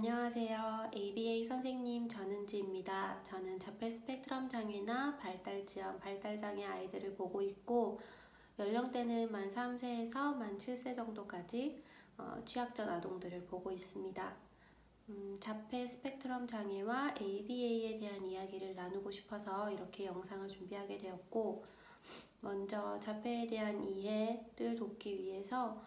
안녕하세요. ABA 선생님 전은지입니다. 저는 자폐 스펙트럼 장애나 발달 지연, 발달 장애 아이들을 보고 있고 연령대는 만 3세에서 만 7세 정도까지 취약전 아동들을 보고 있습니다. 자폐 스펙트럼 장애와 ABA에 대한 이야기를 나누고 싶어서 이렇게 영상을 준비하게 되었고, 먼저 자폐에 대한 이해를 돕기 위해서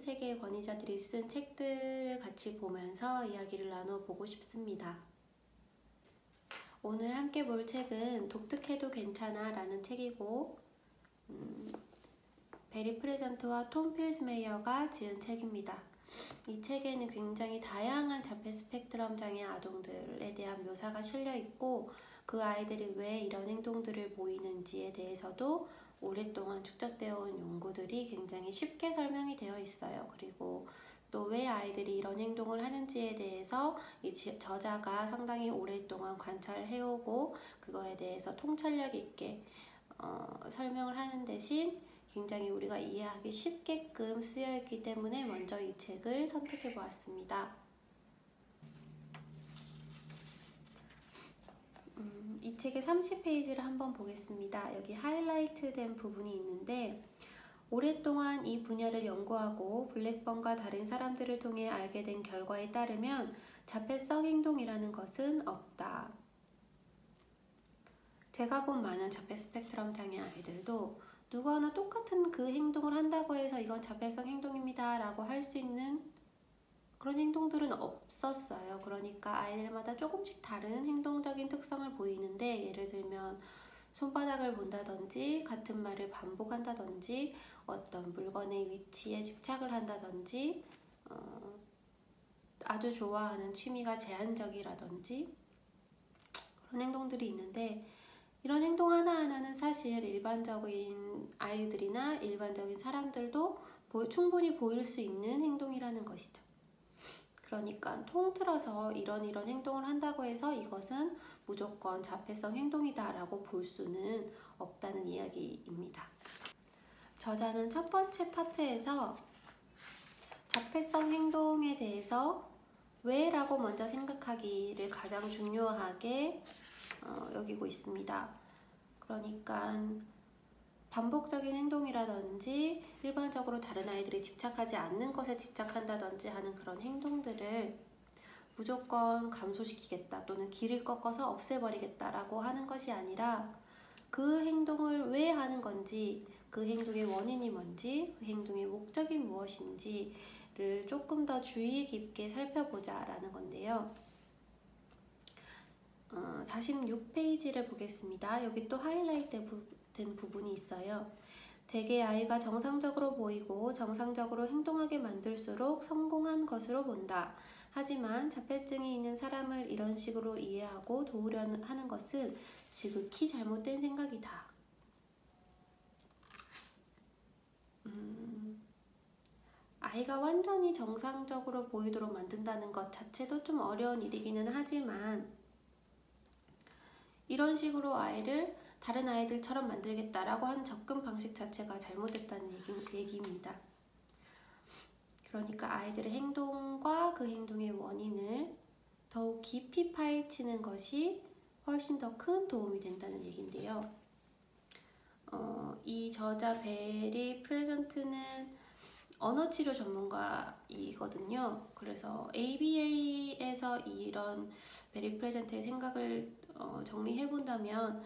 세계의 권위자들이 쓴 책들을 같이 보면서 이야기를 나눠보고 싶습니다. 오늘 함께 볼 책은 독특해도 괜찮아 라는 책이고, 베리 프레전트와 톰 필즈메이어가 지은 책입니다. 이 책에는 굉장히 다양한 자폐 스펙트럼 장애 아동들에 대한 묘사가 실려 있고, 그 아이들이 왜 이런 행동들을 보이는지에 대해서도 오랫동안 축적되어 온 연구들이 굉장히 쉽게 설명이 되어 있어요. 그리고 또 왜 아이들이 이런 행동을 하는지에 대해서 이 저자가 상당히 오랫동안 관찰해오고 그거에 대해서 통찰력 있게 설명을 하는 대신 굉장히 우리가 이해하기 쉽게끔 쓰여있기 때문에 먼저 이 책을 선택해 보았습니다. 이 책의 30페이지를 한번 보겠습니다. 여기 하이라이트 된 부분이 있는데, 오랫동안 이 분야를 연구하고 블랙번과 다른 사람들을 통해 알게 된 결과에 따르면 자폐성 행동이라는 것은 없다. 제가 본 많은 자폐 스펙트럼 장애 아이들도 누구나 똑같은 그 행동을 한다고 해서 이건 자폐성 행동입니다 라고 할 수 있는 그런 행동들은 없었어요. 그러니까 아이들마다 조금씩 다른 행동적인 특성을 보이는데, 예를 들면 손바닥을 본다든지 같은 말을 반복한다든지 어떤 물건의 위치에 집착을 한다든지 아주 좋아하는 취미가 제한적이라든지 그런 행동들이 있는데, 이런 행동 하나하나는 사실 일반적인 아이들이나 일반적인 사람들도 충분히 보일 수 있는 행동이라는 것이죠. 그러니까 통틀어서 이런 행동을 한다고 해서 이것은 무조건 자폐성 행동이다 라고 볼 수는 없다는 이야기입니다. 저자는 첫 번째 파트에서 자폐성 행동에 대해서 왜? 라고 먼저 생각하기를 가장 중요하게 여기고 있습니다. 그러니까 반복적인 행동이라든지 일반적으로 다른 아이들이 집착하지 않는 것에 집착한다든지 하는 그런 행동들을 무조건 감소시키겠다 또는 길을 꺾어서 없애버리겠다라고 하는 것이 아니라, 그 행동을 왜 하는 건지, 그 행동의 원인이 뭔지, 그 행동의 목적이 무엇인지를 조금 더 주의 깊게 살펴보자 라는 건데요. 46페이지를 보겠습니다. 여기 또 하이라이트 된 부분이 있어요. 대개 아이가 정상적으로 보이고 정상적으로 행동하게 만들수록 성공한 것으로 본다. 하지만 자폐증이 있는 사람을 이런 식으로 이해하고 도우려 하는 것은 지극히 잘못된 생각이다. 아이가 완전히 정상적으로 보이도록 만든다는 것 자체도 좀 어려운 일이기는 하지만, 이런 식으로 아이를 다른 아이들처럼 만들겠다라고 하는 접근 방식 자체가 잘못됐다는 얘기입니다. 그러니까 아이들의 행동과 그 행동의 원인을 더욱 깊이 파헤치는 것이 훨씬 더 큰 도움이 된다는 얘기인데요. 이 저자 베리 프레전트는 언어치료 전문가이거든요. 그래서 ABA에서 이런 베리 프레전트의 생각을 정리해본다면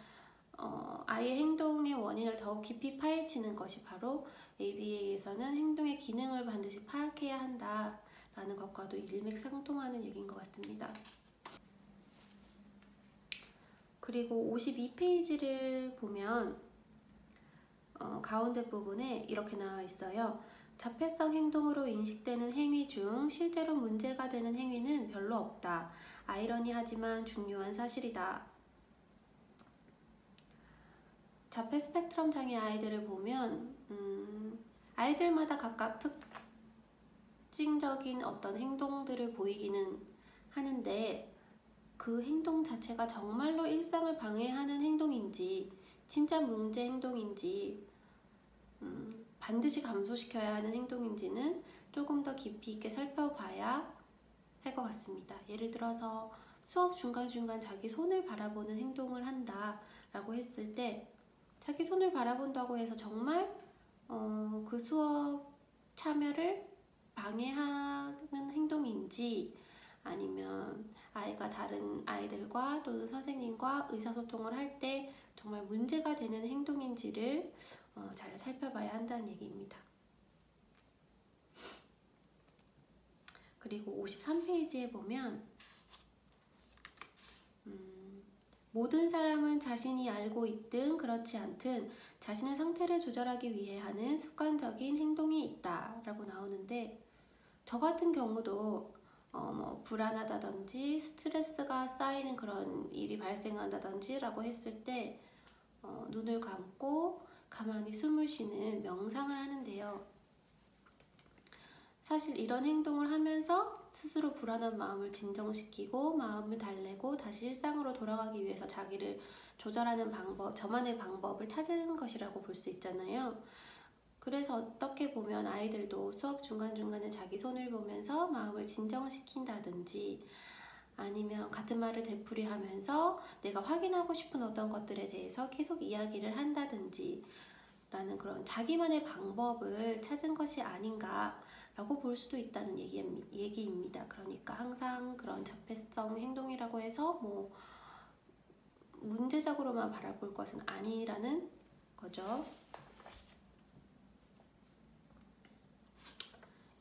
아이의 행동의 원인을 더욱 깊이 파헤치는 것이 바로 ABA에서는 행동의 기능을 반드시 파악해야 한다라는 것과도 일맥상통하는 얘기인 것 같습니다. 그리고 52페이지를 보면 가운데 부분에 이렇게 나와 있어요. 자폐성 행동으로 인식되는 행위 중 실제로 문제가 되는 행위는 별로 없다. 아이러니하지만 중요한 사실이다. 자폐 스펙트럼 장애 아이들을 보면 아이들마다 각각 특징적인 어떤 행동들을 보이기는 하는데, 그 행동 자체가 정말로 일상을 방해하는 행동인지 진짜 문제 행동인지 반드시 감소시켜야 하는 행동인지는 조금 더 깊이 있게 살펴봐야 할 것 같습니다. 예를 들어서 수업 중간중간 자기 손을 바라보는 행동을 한다 라고 했을 때, 자기 손을 바라본다고 해서 정말 그 수업 참여를 방해하는 행동인지, 아니면 아이가 다른 아이들과 또는 선생님과 의사소통을 할 때 정말 문제가 되는 행동인지를 잘 살펴봐야 한다는 얘기입니다. 그리고 53페이지에 보면 모든 사람은 자신이 알고 있든 그렇지 않든 자신의 상태를 조절하기 위해 하는 습관적인 행동이 있다 라고 나오는데, 저 같은 경우도 불안하다든지 스트레스가 쌓이는 그런 일이 발생한다든지 라고 했을 때 눈을 감고 가만히 숨을 쉬는 명상을 하는데요. 사실 이런 행동을 하면서 스스로 불안한 마음을 진정시키고 마음을 달래고 다시 일상으로 돌아가기 위해서 자기를 조절하는 방법, 저만의 방법을 찾은 것이라고 볼 수 있잖아요. 그래서 어떻게 보면 아이들도 수업 중간중간에 자기 손을 보면서 마음을 진정시킨다든지, 아니면 같은 말을 되풀이하면서 내가 확인하고 싶은 어떤 것들에 대해서 계속 이야기를 한다든지 라는 그런 자기만의 방법을 찾은 것이 아닌가 라고 볼 수도 있다는 얘기입니다. 그러니까 항상 그런 자폐성 행동이라고 해서 문제적으로만 바라볼 것은 아니라는 거죠.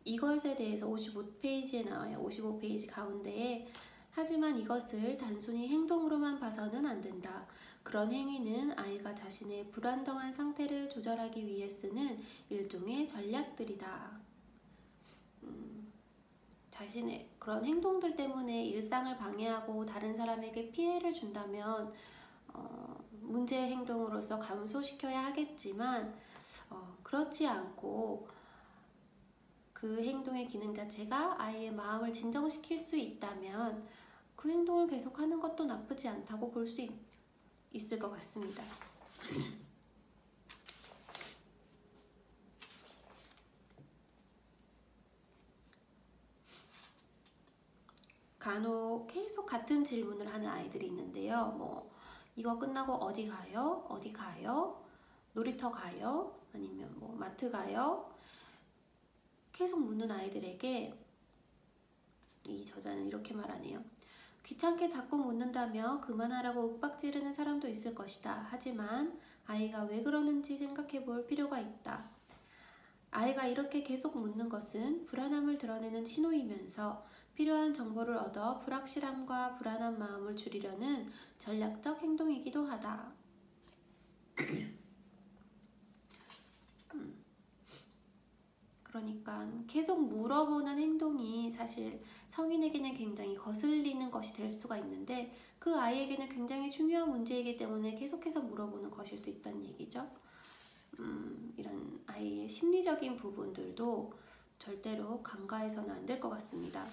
이것에 대해서 55페이지에 나와요. 55페이지 가운데에 하지만 이것을 단순히 행동으로만 봐서는 안 된다. 그런 행위는 아이가 자신의 불안정한 상태를 조절하기 위해 쓰는 일종의 전략들이다. 자신의 그런 행동들 때문에 일상을 방해하고 다른 사람에게 피해를 준다면 문제 행동으로서 감소시켜야 하겠지만 그렇지 않고 그 행동의 기능 자체가 아이의 마음을 진정시킬 수 있다면 그 행동을 계속하는 것도 나쁘지 않다고 볼 수 있을 것 같습니다. 간혹 계속 같은 질문을 하는 아이들이 있는데요. 이거 끝나고 어디 가요? 어디 가요? 놀이터 가요? 아니면 마트 가요? 계속 묻는 아이들에게 이 저자는 이렇게 말하네요. 귀찮게 자꾸 묻는다며 그만하라고 윽박지르는 사람도 있을 것이다. 하지만 아이가 왜 그러는지 생각해 볼 필요가 있다. 아이가 이렇게 계속 묻는 것은 불안함을 드러내는 신호이면서 필요한 정보를 얻어 불확실함과 불안한 마음을 줄이려는 전략적 행동이기도 하다. 그러니까 계속 물어보는 행동이 사실 성인에게는 굉장히 거슬리는 것이 될 수가 있는데, 그 아이에게는 굉장히 중요한 문제이기 때문에 계속해서 물어보는 것일 수 있다는 얘기죠. 이런 아이의 심리적인 부분들도 절대로 간과해서는 안 될 것 같습니다.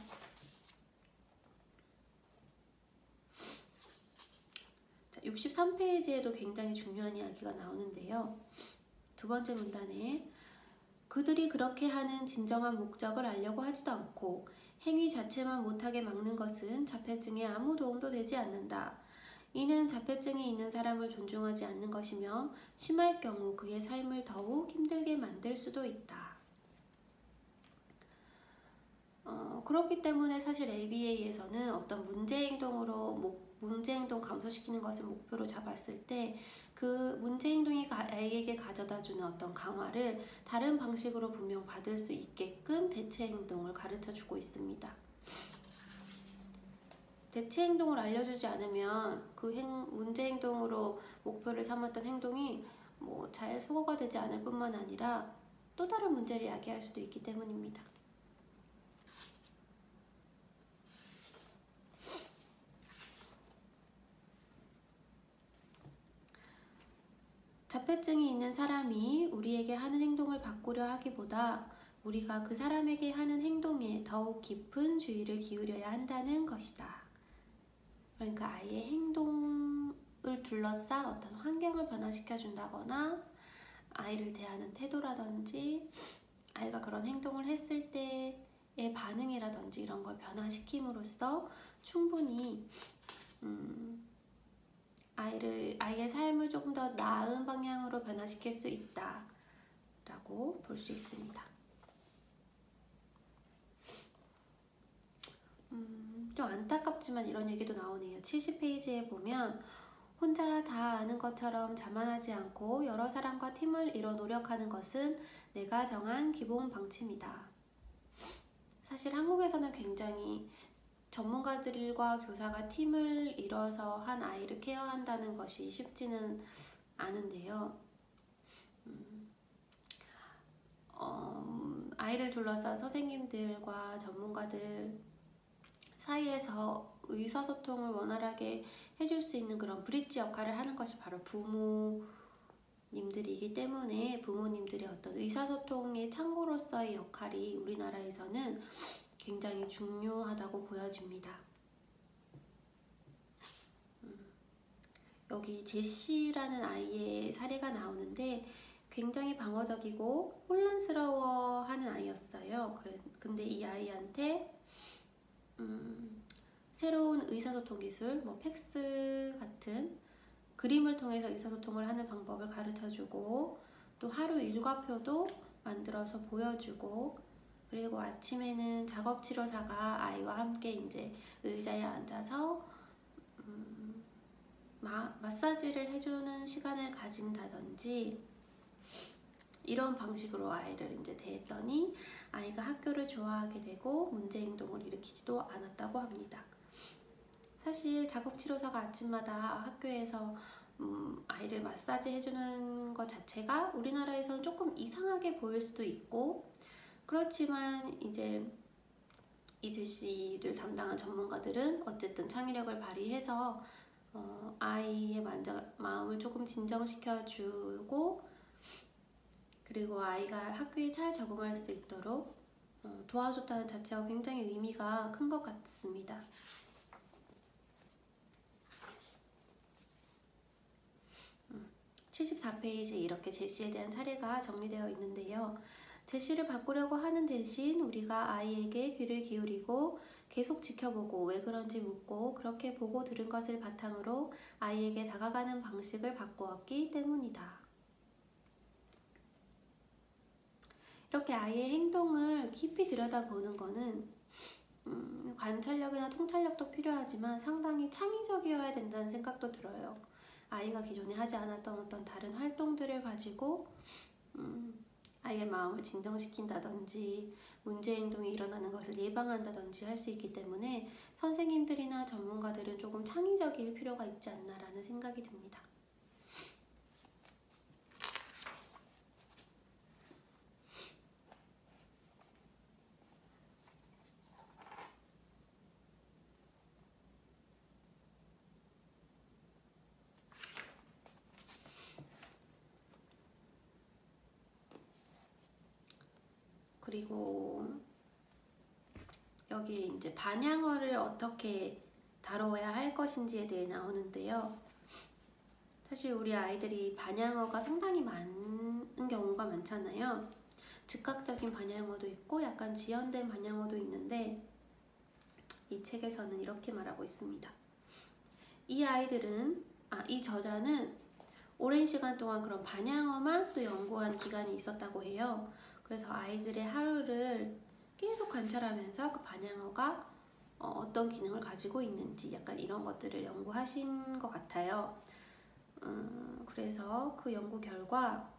자, 63페이지에도 굉장히 중요한 이야기가 나오는데요. 두 번째 문단에 그들이 그렇게 하는 진정한 목적을 알려고 하지도 않고 행위 자체만 못하게 막는 것은 자폐증에 아무 도움도 되지 않는다. 이는 자폐증이 있는 사람을 존중하지 않는 것이며 심할 경우 그의 삶을 더욱 힘들게 만들 수도 있다. 그렇기 때문에 사실 ABA에서는 어떤 문제행동 감소시키는 것을 목표로 잡았을 때 그 문제행동이 아이에게 가져다주는 어떤 강화를 다른 방식으로 분명 받을 수 있게끔 대체행동을 가르쳐주고 있습니다. 대체행동을 알려주지 않으면 그 문제행동으로 목표를 삼았던 행동이 잘 소거가 되지 않을 뿐만 아니라 또 다른 문제를 야기할 수도 있기 때문입니다. 자폐증이 있는 사람이 우리에게 하는 행동을 바꾸려 하기보다 우리가 그 사람에게 하는 행동에 더욱 깊은 주의를 기울여야 한다는 것이다. 그러니까 아이의 행동을 둘러싼 어떤 환경을 변화시켜 준다거나 아이를 대하는 태도라든지 아이가 그런 행동을 했을 때의 반응이라든지 이런 걸 변화시킴으로써 충분히 아이의 삶을 조금 더 나은 방향으로 변화시킬 수 있다라고 볼 수 있습니다. 좀 안타깝지만 이런 얘기도 나오네요. 70페이지에 보면 혼자 다 아는 것처럼 자만하지 않고 여러 사람과 팀을 이뤄 노력하는 것은 내가 정한 기본 방침이다. 사실 한국에서는 굉장히 전문가들과 교사가 팀을 이뤄서 한 아이를 케어한다는 것이 쉽지는 않은데요. 아이를 둘러싼 선생님들과 전문가들 사이에서 의사소통을 원활하게 해줄 수 있는 그런 브릿지 역할을 하는 것이 바로 부모님들이기 때문에 부모님들의 어떤 의사소통의 창구로서의 역할이 우리나라에서는 굉장히 중요하다고 보여집니다. 여기 제시라는 아이의 사례가 나오는데 굉장히 방어적이고 혼란스러워하는 아이였어요. 근데 이 아이한테 새로운 의사소통 기술, 팩스 같은 그림을 통해서 의사소통을 하는 방법을 가르쳐주고 또 하루 일과표도 만들어서 보여주고 그리고 아침에는 작업치료사가 아이와 함께 이제 의자에 앉아서 마사지를 해주는 시간을 가진다든지 이런 방식으로 아이를 이제 대했더니 아이가 학교를 좋아하게 되고 문제 행동을 일으키지도 않았다고 합니다. 사실 작업치료사가 아침마다 학교에서 아이를 마사지 해주는 것 자체가 우리나라에서는 조금 이상하게 보일 수도 있고 그렇지만 이제 이제씨를 담당한 전문가들은 어쨌든 창의력을 발휘해서 아이의 마음을 조금 진정시켜주고 그리고 아이가 학교에 잘 적응할 수 있도록 도와줬다는 자체가 굉장히 의미가 큰 것 같습니다. 음, 74페이지에 이렇게 제시에 대한 사례가 정리되어 있는데요. 제시를 바꾸려고 하는 대신 우리가 아이에게 귀를 기울이고 계속 지켜보고 왜 그런지 묻고 그렇게 보고 들은 것을 바탕으로 아이에게 다가가는 방식을 바꾸었기 때문이다. 이렇게 아이의 행동을 깊이 들여다보는 거는 관찰력이나 통찰력도 필요하지만 상당히 창의적이어야 된다는 생각도 들어요. 아이가 기존에 하지 않았던 어떤 다른 활동들을 가지고 아이의 마음을 진정시킨다든지 문제 행동이 일어나는 것을 예방한다든지 할 수 있기 때문에 선생님들이나 전문가들은 조금 창의적일 필요가 있지 않나라는 생각이 듭니다. 그리고 여기에 이제 반향어를 어떻게 다뤄야 할 것인지에 대해 나오는데요. 사실 우리 아이들이 반향어가 상당히 많은 경우가 많잖아요. 즉각적인 반향어도 있고 약간 지연된 반향어도 있는데 이 책에서는 이렇게 말하고 있습니다. 이 저자는 오랜 시간 동안 그런 반향어만 또 연구한 기간이 있었다고 해요. 그래서 아이들의 하루를 계속 관찰하면서 그 반향어가 어떤 기능을 가지고 있는지 약간 이런 것들을 연구하신 것 같아요. 그래서 그 연구 결과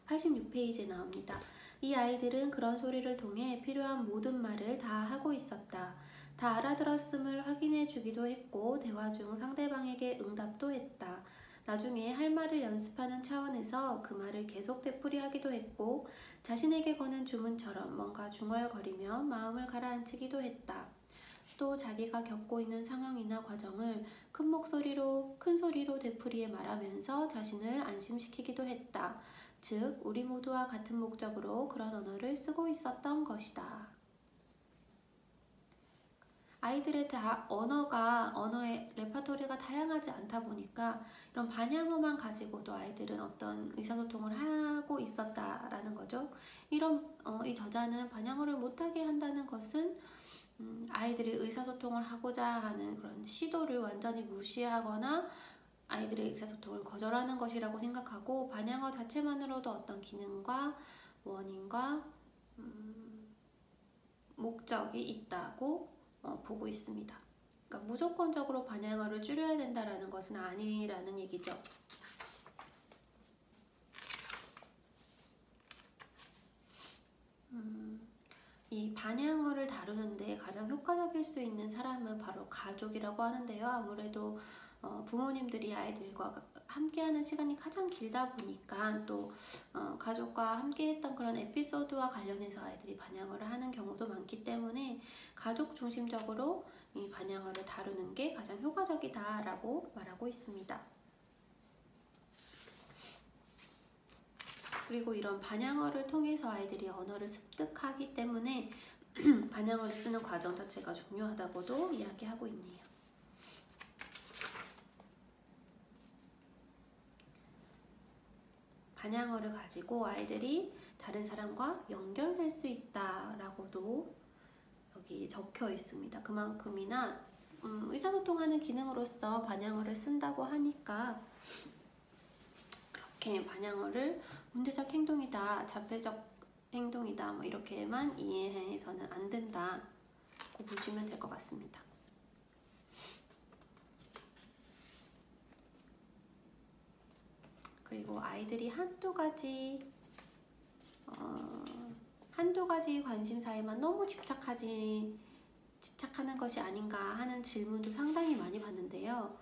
86페이지에 나옵니다. 이 아이들은 그런 소리를 통해 필요한 모든 말을 다 하고 있었다. 다 알아들었음을 확인해 주기도 했고 대화 중 상대방에게 응답도 했다. 나중에 할 말을 연습하는 차원에서 그 말을 계속 되풀이하기도 했고 자신에게 거는 주문처럼 뭔가 중얼거리며 마음을 가라앉히기도 했다. 또 자기가 겪고 있는 상황이나 과정을 큰 소리로 되풀이해 말하면서 자신을 안심시키기도 했다. 즉, 우리 모두와 같은 목적으로 그런 언어를 쓰고 있었던 것이다. 아이들의 언어의 레퍼토리가 다양하지 않다 보니까 이런 반향어만 가지고도 아이들은 어떤 의사소통을 하고 있었다라는 거죠. 이 저자는 반향어를 못하게 한다는 것은 아이들이 의사소통을 하고자 하는 그런 시도를 완전히 무시하거나 아이들의 의사소통을 거절하는 것이라고 생각하고, 반향어 자체만으로도 어떤 기능과 원인과 목적이 있다고 보고 있습니다. 그러니까 무조건적으로 반향어를 줄여야 된다라는 것은 아니라는 얘기죠. 이 반향어를 다루는데 가장 효과적일 수 있는 사람은 바로 가족이라고 하는데요. 아무래도 부모님들이 아이들과 함께하는 시간이 가장 길다 보니까 또 가족과 함께했던 그런 에피소드와 관련해서 아이들이 반향어를 하는 경우도 많기 때문에 가족 중심적으로 이 반향어를 다루는 게 가장 효과적이다라고 말하고 있습니다. 그리고 이런 반향어를 통해서 아이들이 언어를 습득하기 때문에 반향어를 쓰는 과정 자체가 중요하다고도 이야기하고 있네요. 반향어를 가지고 아이들이 다른 사람과 연결될 수 있다라고도 여기 적혀 있습니다. 그만큼이나 의사소통하는 기능으로서 반향어를 쓴다고 하니까 그렇게 반향어를 문제적 행동이다, 자폐적 행동이다 뭐 이렇게만 이해해서는 안 된다고 보시면 될 것 같습니다. 그리고 아이들이 한두 가지 관심사에만 너무 집착하는 것이 아닌가 하는 질문도 상당히 많이 받는데요.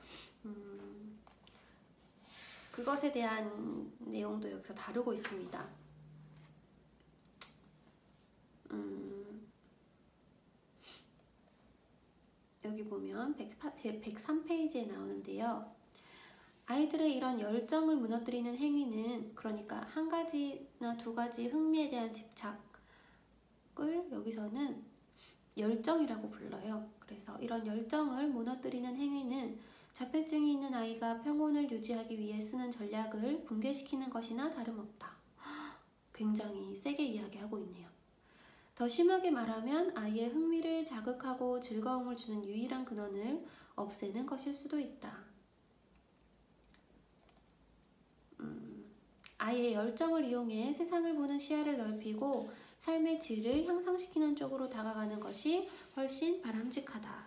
그것에 대한 내용도 여기서 다루고 있습니다. 여기 보면 103페이지에 나오는데요. 아이들의 이런 열정을 무너뜨리는 행위는, 그러니까 한 가지나 두 가지 흥미에 대한 집착을 여기서는 열정이라고 불러요. 그래서 이런 열정을 무너뜨리는 행위는 자폐증이 있는 아이가 평온을 유지하기 위해 쓰는 전략을 붕괴시키는 것이나 다름없다. 굉장히 세게 이야기하고 있네요. 더 심하게 말하면 아이의 흥미를 자극하고 즐거움을 주는 유일한 근원을 없애는 것일 수도 있다. 아이의 열정을 이용해 세상을 보는 시야를 넓히고 삶의 질을 향상시키는 쪽으로 다가가는 것이 훨씬 바람직하다.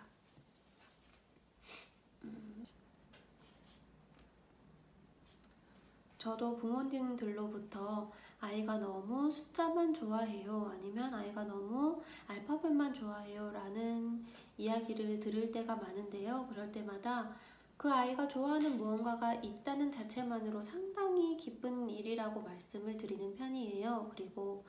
저도 부모님들로부터 아이가 너무 숫자만 좋아해요, 아니면 아이가 너무 알파벳만 좋아해요 라는 이야기를 들을 때가 많은데요. 그럴 때마다 그 아이가 좋아하는 무언가가 있다는 자체만으로 상당히 기쁜 일이라고 말씀을 드리는 편이에요. 그리고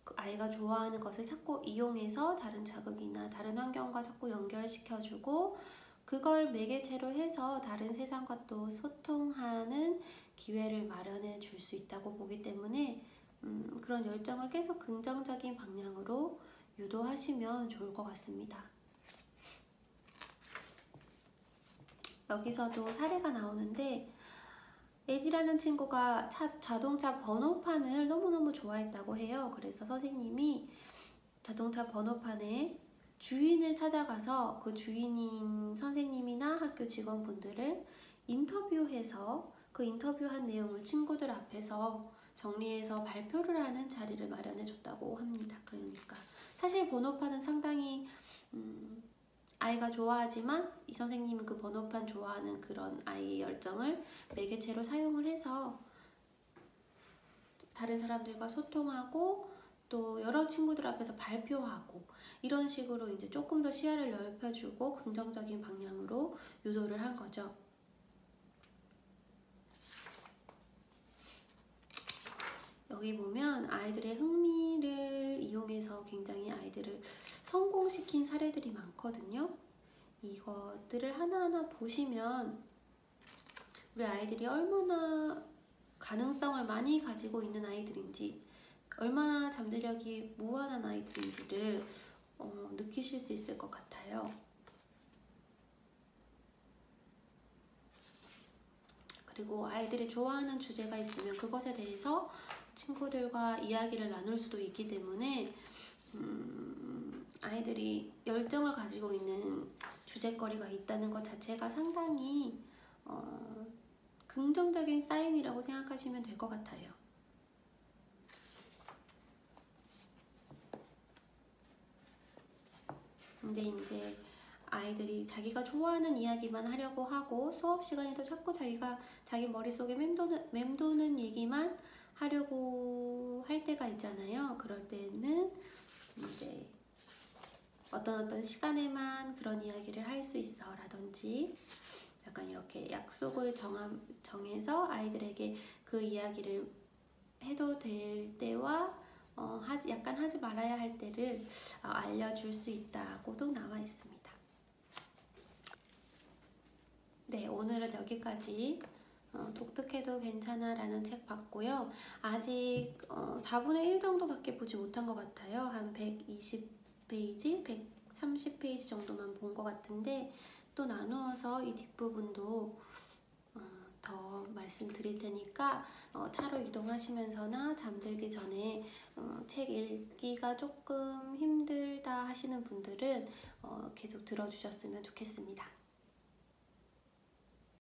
그 아이가 좋아하는 것을 자꾸 이용해서 다른 자극이나 다른 환경과 자꾸 연결시켜주고 그걸 매개체로 해서 다른 세상과 또 소통하는 기회를 마련해 줄 수 있다고 보기 때문에 그런 열정을 계속 긍정적인 방향으로 유도하시면 좋을 것 같습니다. 여기서도 사례가 나오는데, 에디라는 친구가 자동차 번호판을 너무너무 좋아했다고 해요. 그래서 선생님이 자동차 번호판에 주인을 찾아가서 그 주인인 선생님이나 학교 직원분들을 인터뷰해서 그 인터뷰한 내용을 친구들 앞에서 정리해서 발표를 하는 자리를 마련해 줬다고 합니다. 그러니까 사실 번호판은 상당히 아이가 좋아하지만 이 선생님은 그 번호판 좋아하는 그런 아이의 열정을 매개체로 사용을 해서 다른 사람들과 소통하고 또 여러 친구들 앞에서 발표하고 이런 식으로 이제 조금 더 시야를 넓혀주고 긍정적인 방향으로 유도를 한 거죠. 여기 보면 아이들의 흥미를 이용해서 굉장히 아이들을 성공시킨 사례들이 많거든요. 이것들을 하나하나 보시면 우리 아이들이 얼마나 가능성을 많이 가지고 있는 아이들인지, 얼마나 잠재력이 무한한 아이들인지를 느끼실 수 있을 것 같아요. 같아요. 그리고 아이들이 좋아하는 주제가 있으면 그것에 대해서 친구들과 이야기를 나눌 수도 있기 때문에 아이들이 열정을 가지고 있는 주제거리가 있다는 것 자체가 상당히 긍정적인 사인이라고 생각하시면 될 것 같아요. 근데 이제 아이들이 자기가 좋아하는 이야기만 하려고 하고 수업 시간에도 자꾸 자기 머릿속에 맴도는 얘기만 하려고 할 때가 있잖아요. 그럴 때는 이제 어떤 시간에만 그런 이야기를 할 수 있어 라든지 약간 이렇게 약속을 정해서 아이들에게 그 이야기를 해도 될 때와 약간 하지 말아야 할 때를 알려줄 수 있다고도 나와 있습니다. 네, 오늘은 여기까지 독특해도 괜찮아 라는 책 봤고요. 아직 4분의 1 정도밖에 보지 못한 것 같아요. 한 120페이지, 130페이지 정도만 본 것 같은데 또 나누어서 이 뒷부분도 더 말씀드릴 테니까 차로 이동하시면서나 잠들기 전에 책 읽기가 조금 힘들다 하시는 분들은 계속 들어주셨으면 좋겠습니다.